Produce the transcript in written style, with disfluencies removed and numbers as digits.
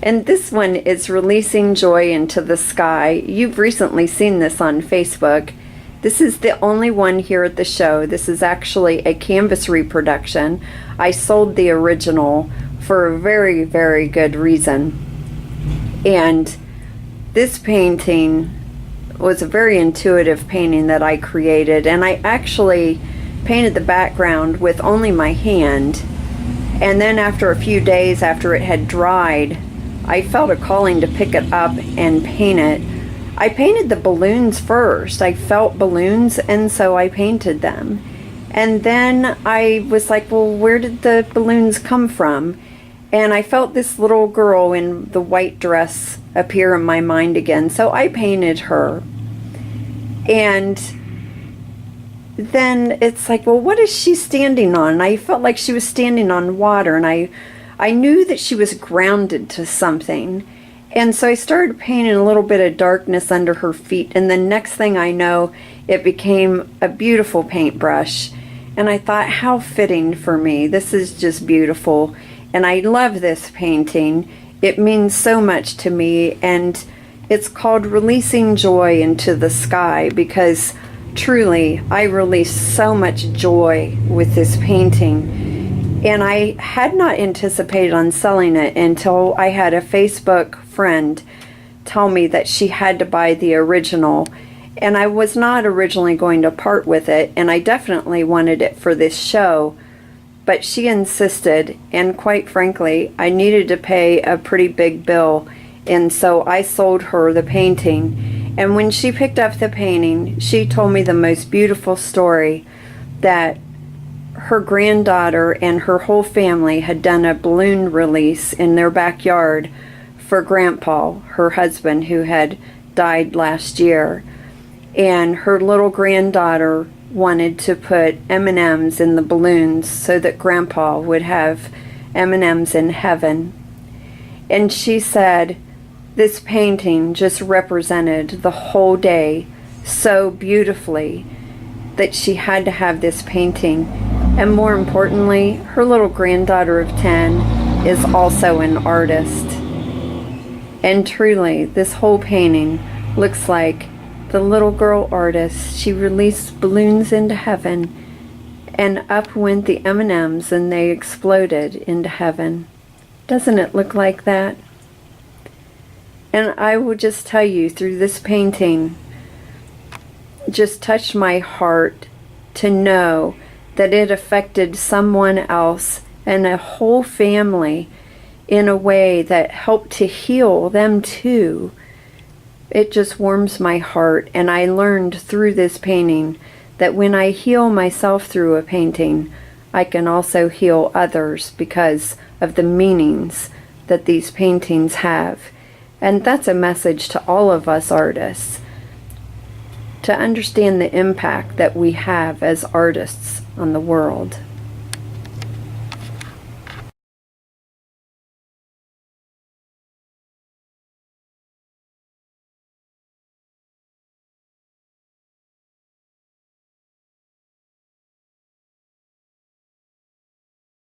And this one is Releasing Joy into the Sky. You've recently seen this on Facebook. This is the only one here at the show. This is actually a canvas reproduction. I sold the original for a very, very good reason. And this painting was a very intuitive painting that I created, and I actually painted the background with only my hand. And then after a few days after it had dried, I felt a calling to pick it up and paint it. I painted the balloons first. I felt balloons, and so I painted them. And then I was like, well, where did the balloons come from? And I felt this little girl in the white dress appear in my mind again. So I painted her. And then it's like, well, what is she standing on? And I felt like she was standing on water, and I knew that she was grounded to something. And so I started painting a little bit of darkness under her feet, and the next thing I know, it became a beautiful paintbrush. And I thought, how fitting for me. This is just beautiful. And I love this painting. It means so much to me, and it's called Releasing Joy into the Sky, because truly I released so much joy with this painting. And I had not anticipated on selling it until I had a Facebook friend tell me that she had to buy the original. And I was not originally going to part with it, and I definitely wanted it for this show. But she insisted, and quite frankly, I needed to pay a pretty big bill, and so I sold her the painting. And when she picked up the painting, she told me the most beautiful story, that her granddaughter and her whole family had done a balloon release in their backyard for Grandpa, her husband, who had died last year. And her little granddaughter wanted to put M&Ms in the balloons so that Grandpa would have M&Ms in heaven. And she said this painting just represented the whole day so beautifully that she had to have this painting. And more importantly, her little granddaughter of 10 is also an artist. And truly, this whole painting looks like the little girl artist. She released balloons into heaven, and up went the M&Ms, and they exploded into heaven. Doesn't it look like that? And I will just tell you, through this painting, just touched my heart to know that it affected someone else and a whole family in a way that helped to heal them too. It just warms my heart, and I learned through this painting that when I heal myself through a painting, I can also heal others because of the meanings that these paintings have. And that's a message to all of us artists, to understand the impact that we have as artists on the world.